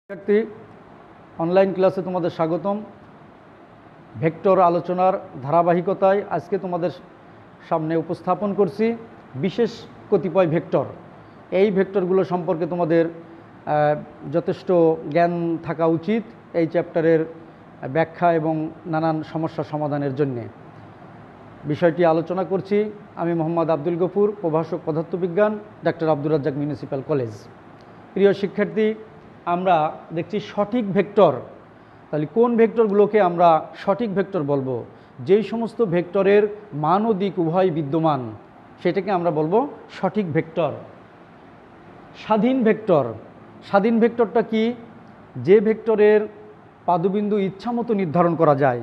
শিক্ষার্থী অনলাইন ক্লাসে তোমাদের স্বাগতম। ভেক্টর আলোচনার ধারাবাহিকতায় আজকে তোমাদের সামনে উপস্থাপন করছি বিশেষ কতিপয় ভেক্টর। এই ভেক্টরগুলো সম্পর্কে তোমাদের যথেষ্ট জ্ঞান থাকা উচিত এই চ্যাপ্টারের ব্যাখ্যা এবং নানান সমস্যা সমাধানের জন্যে। বিষয়টি আলোচনা করছি আমি মোহাম্মদ আব্দুল গফুর, প্রভাষক পদার্থবিজ্ঞান, doctor Abdur Razzak municipal college. প্রিয় শিক্ষার্থী, আমরা দেখছি সঠিক ভেক্টর। তাহলে কোন ভেক্টরগুলোকে আমরা সঠিক ভেক্টর বলবো? যেই সমস্ত ভেক্টরের মান ও দিক উভয় বিদ্যমান সেটাকে আমরা বলবো সঠিক ভেক্টর। স্বাধীন ভেক্টর, স্বাধীন ভেক্টরটা কি? যে ভেক্টরের পাদবিন্দু ইচ্ছামতো নির্ধারণ করা যায়।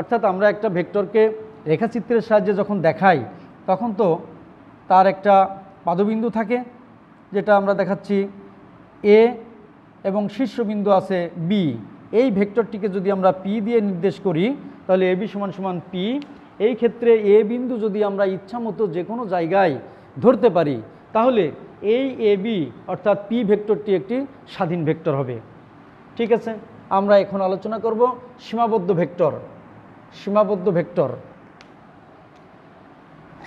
অর্থাৎ আমরা একটা ভেক্টরকে রেখাচিত্রের সাহায্যে যখন দেখাই তখন তো তার একটা পাদবিন্দু থাকে, যেটা আমরা দেখাচ্ছি এ, এবং শীর্ষবিন্দু আছে বি। এই ভেক্টরটিকে যদি আমরা পি দিয়ে নির্দেশ করি তাহলে এ বি সমান সমান পি। এই ক্ষেত্রে এ বিন্দু যদি আমরা ইচ্ছামতো যে কোনো জায়গায় ধরতে পারি তাহলে এই এ বি অর্থাৎ পি ভেক্টরটি একটি স্বাধীন ভেক্টর হবে। ঠিক আছে, আমরা এখন আলোচনা করব সীমাবদ্ধ ভেক্টর। সীমাবদ্ধ ভেক্টর,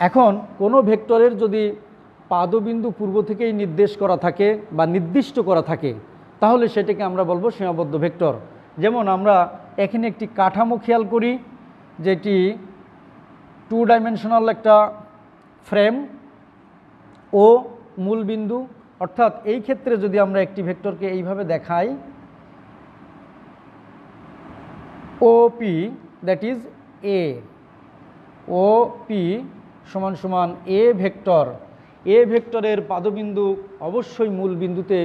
এখন কোনো ভেক্টরের যদি পাদবিন্দু পূর্ব থেকেই নির্দেশ করা থাকে বা নির্দিষ্ট করা থাকে তাহলে সেটাকে আমরা বলবো সীমাবদ্ধ ভেক্টর। যেমন আমরা এখানে একটি কাঠামো খেয়াল করি, যেটি 2 ডাইমেনশনাল একটা ফ্রেম ও মূলবিন্দু। অর্থাৎ এই ক্ষেত্রে যদি আমরা একটি ভেক্টরকে এইভাবে দেখাই, ওপি দ্যাট ইজ এ, ওপি সমান সমান এ ভেক্টর। এ ভেক্টরের পাদবিন্দু অবশ্যই মূল বিন্দুতে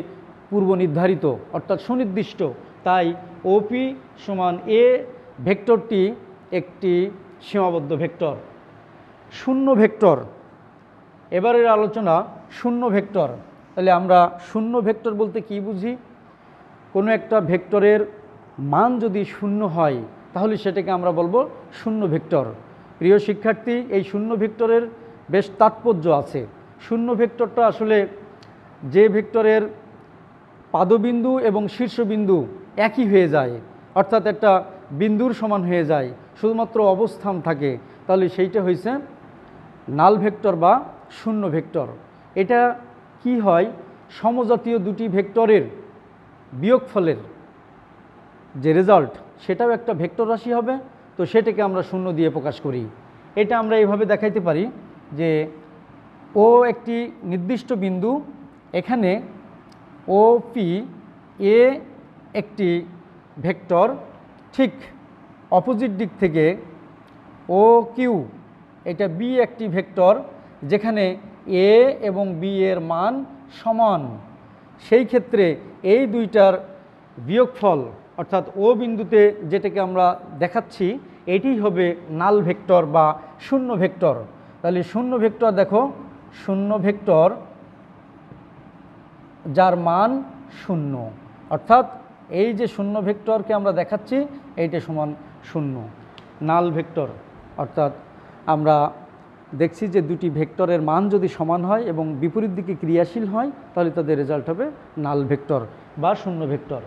পূর্ব নির্ধারিত অর্থাৎ সুনির্দিষ্ট, তাই ওপি সমান এ ভেক্টরটি একটি সীমাবদ্ধ ভেক্টর। শূন্য ভেক্টর, এবারের আলোচনা শূন্য ভেক্টর। তাহলে আমরা শূন্য ভেক্টর বলতে কি বুঝি? কোনো একটা ভেক্টরের মান যদি শূন্য হয় তাহলে সেটাকে আমরা বলবো শূন্য ভেক্টর। প্রিয় শিক্ষার্থী, এই শূন্য ভেক্টরের বেশ তাৎপর্য আছে। শূন্য ভেক্টরটা আসলে যে ভেক্টরের পাদবিন্দু এবং শীর্ষবিন্দু একই হয়ে যায়, অর্থাৎ একটা বিন্দুর সমান হয়ে যায়, শুধুমাত্র অবস্থান থাকে, তাহলে সেইটা হয়েছে নাল ভেক্টর বা শূন্য ভেক্টর। এটা কি হয়? সমজাতীয় দুটি ভেক্টরের বিয়োগফলের যে রেজাল্ট সেটাও একটা ভেক্টর রাশি হবে, তো সেটাকে আমরা শূন্য দিয়ে প্রকাশ করি। এটা আমরা এইভাবে দেখাইতে পারি যে ও একটি নির্দিষ্ট বিন্দু, এখানে ও পি এ একটি ভেক্টর, ঠিক অপোজিট দিক থেকে ও কিউ এটা বি একটি ভেক্টর, যেখানে এ এবং বি এর মান সমান। সেই ক্ষেত্রে এই দুইটার বিয়োগফল অর্থাৎ ও বিন্দুতে যেটাকে আমরা দেখাচ্ছি এটি হবে নাল ভেক্টর বা শূন্য ভেক্টর। তাহলে শূন্য ভেক্টর দেখো, শূন্য ভেক্টর যার মান শূন্য, অর্থাৎ এই যে শূন্য ভেক্টরকে আমরা দেখাচ্ছি এইটা সমান শূন্য। নাল ভেক্টর অর্থাৎ আমরা দেখছি যে দুটি ভেক্টরের মান যদি সমান হয় এবং বিপরীত দিকে ক্রিয়াশীল হয় তাহলে তাদের রেজাল্ট হবে নাল ভেক্টর বা শূন্য ভেক্টর।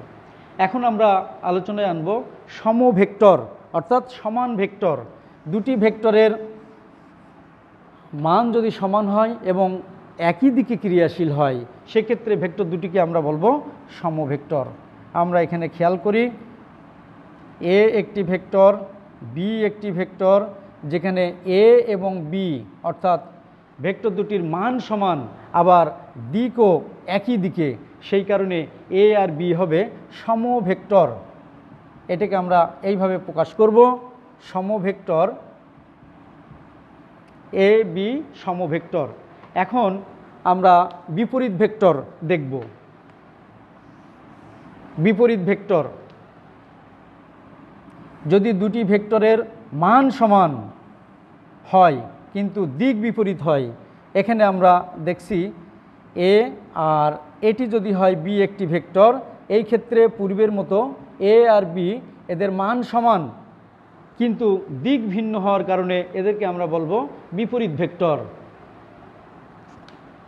এখন আমরা আলোচনায় আনব সমভেক্টর অর্থাৎ সমান ভেক্টর। দুটি ভেক্টরের মান যদি সমান হয় এবং একই দিকে ক্রিয়াশীল হয় সেক্ষেত্রে ভেক্টর দুটিকে আমরা বলবো সমভেক্টর। আমরা এখানে খেয়াল করি এ একটি ভেক্টর, বি একটি ভেক্টর, যেখানে এ এবং বি অর্থাৎ ভেক্টর দুটির মান সমান আবার দিকও একই দিকে, সেই কারণে এ আর বি হবে সমভেক্টর। এটাকে আমরা এইভাবে প্রকাশ করব, সমভেক্টর এ বি সমভেক্টর। এখন আমরা বিপরীত ভেক্টর দেখব। বিপরীত ভেক্টর, যদি দুটি ভেক্টরের মান সমান হয় কিন্তু দিক বিপরীত হয়, এখানে আমরা দেখছি এ আর এটি যদি হয় বি একটি ভেক্টর, এই ক্ষেত্রে পূর্বের মতো এ আর বি এদের মান সমান কিন্তু দিক ভিন্ন হওয়ার কারণে এদেরকে আমরা বলবো বিপরীত ভেক্টর।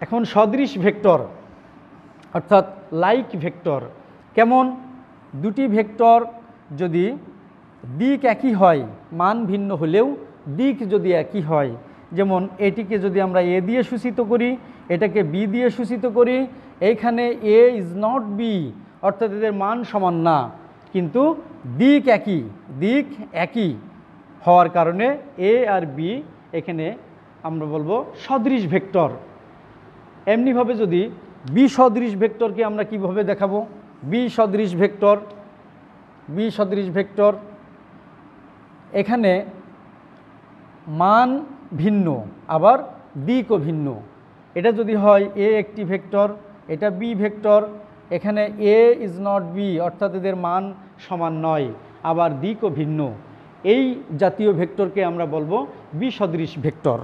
এখন সদৃশ ভেক্টর অর্থাৎ লাইক ভেক্টর, কেমন? দুটি ভেক্টর যদি দিক একই হয়, মান ভিন্ন হলেও দিক যদি একই হয়, যেমন এটিকে যদি আমরা এ দিয়ে সূচিত করি, এটাকে বি দিয়ে সূচিত করি, এইখানে এ ইজ নট বি, অর্থাৎ এদের মান সমান না, কিন্তু দিক একই হওয়ার কারণে এ আর বি এখানে আমরা বলবো সদৃশ ভেক্টর। এমনিভাবে যদি বি সদৃশ ভেক্টরকে আমরা কিভাবে দেখাবো? বি সদৃশ ভেক্টর এখানে মান ভিন্ন আবার দিকও ভিন্ন। এটা যদি হয় এ একটি ভেক্টর, এটা বি ভেক্টর, এখানে এ ইজ নট বি, অর্থাৎ এদের মান সমান নয়, আবার দিকও ভিন্ন, এই জাতীয় ভেক্টরকে আমরা বলবো বি সদৃশ ভেক্টর।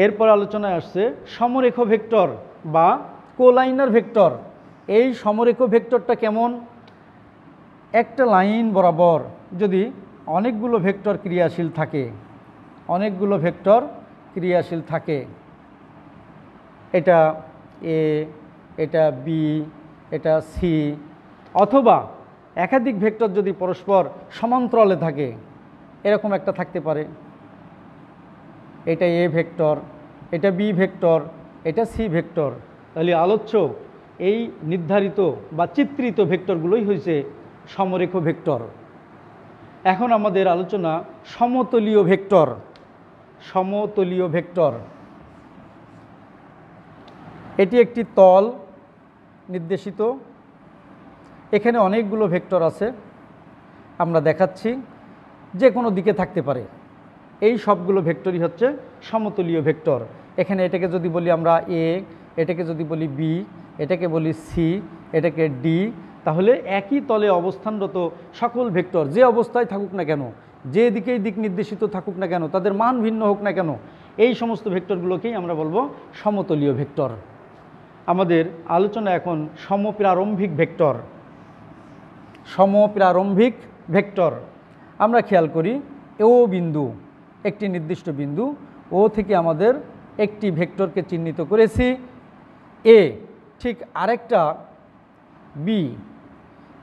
এরপর আলোচনায় আসছে সমরেখ ভেক্টর বা কোলাইনার ভেক্টর। এই সমরেখ ভেক্টরটা কেমন? একটা লাইন বরাবর যদি অনেকগুলো ভেক্টর ক্রিয়াশীল থাকে, এটা এ, এটা বি, এটা সি, অথবা একাধিক ভেক্টর যদি পরস্পর সমান্তরালে থাকে, এরকম একটা থাকতে পারে, এটা এ ভেক্টর, এটা বি ভেক্টর, এটা সি ভেক্টর, তাহলে আলোচ্য এই নির্ধারিত বা চিত্রিত ভেক্টরগুলোই হয়েছে সমরেখ ভেক্টর। এখন আমাদের আলোচনা সমতলীয় ভেক্টর। এটি একটি তল নির্দেশিত, এখানে অনেকগুলো ভেক্টর আছে, আমরা দেখাচ্ছি, যে কোনো দিকে থাকতে পারে। এই সবগুলো ভেক্টরই হচ্ছে সমতলীয় ভেক্টর। এখানে এটাকে যদি বলি আমরা এ, এটাকে যদি বলি বি, এটাকে বলি সি, এটাকে ডি, তাহলে একই তলে অবস্থানরত সকল ভেক্টর যে অবস্থায় থাকুক না কেন, যে দিকেই দিক নির্দেশিত থাকুক না কেন, তাদের মান ভিন্ন হোক না কেন, এই সমস্ত ভেক্টরগুলোকেই আমরা বলবো সমতলীয় ভেক্টর। আমাদের আলোচনা এখন সমপ্রারম্ভিক ভেক্টর। আমরা খেয়াল করি ও বিন্দু, একটি নির্দিষ্ট বিন্দু, ও থেকে আমাদের একটি ভেক্টরকে চিহ্নিত করেছি এ, ঠিক আরেকটা বি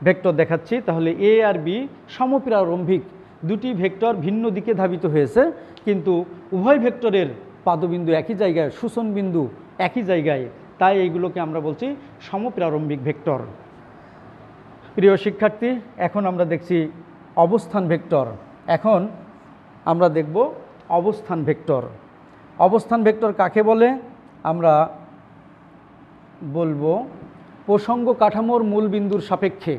ভেক্টর দেখাচ্ছি, তাহলে এ আর বি সমপ্রারম্ভিক, দুটি ভেক্টর ভিন্ন দিকে ধাবিত হয়েছে, কিন্তু উভয় ভেক্টরের পাদবিন্দু একই জায়গায়, সূচন বিন্দু একই জায়গায়, তাই এইগুলোকে আমরা বলছি সমপ্রারম্ভিক ভেক্টর। প্রিয় শিক্ষার্থী, এখন আমরা দেখছি অবস্থান ভেক্টর। এখন আমরা দেখব অবস্থান ভেক্টর। অবস্থান ভেক্টর কাকে বলে? আমরা বলবো প্রসঙ্গ কাঠামোর মূল বিন্দুর সাপেক্ষে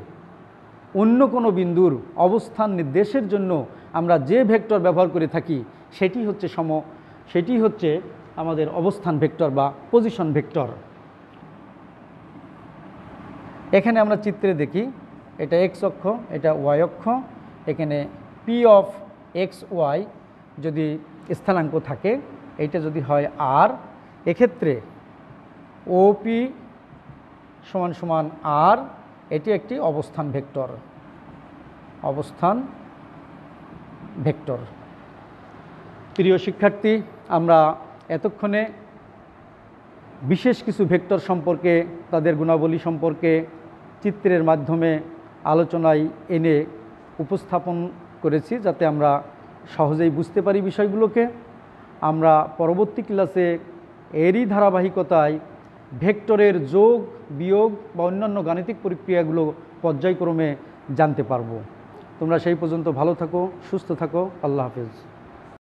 অন্য কোনো বিন্দুর অবস্থান নির্দেশের জন্য আমরা যে ভেক্টর ব্যবহার করে থাকি সেটি হচ্ছে আমাদের অবস্থান ভেক্টর বা পজিশন ভেক্টর। এখানে আমরা চিত্রে দেখি, এটা এক্স অক্ষ, এটা ওয়াই অক্ষ, এখানে পি অফ এক্স ওয়াই যদি স্থানাঙ্ক থাকে, এইটা যদি হয় আর, এক্ষেত্রে ওপি সমান আর, এটি একটি অবস্থান ভেক্টর। প্রিয় শিক্ষার্থী, আমরা এতক্ষণে বিশেষ কিছু ভেক্টর সম্পর্কে, তাদের গুণাবলী সম্পর্কে চিত্রের মাধ্যমে আলোচনায় এনে উপস্থাপন করেছি, যাতে আমরা সহজেই বুঝতে পারি বিষয়গুলোকে। আমরা পরবর্তী ক্লাসে এরই ধারাবাহিকতায় ভেক্টরের যোগ, বিয়োগ বা অন্যান্য গাণিতিক প্রক্রিয়াগুলো পর্যায়ক্রমে জানতে পারবো। তোমরা সেই পর্যন্ত ভালো থাকো, সুস্থ থাকো। আল্লাহ হাফেজ।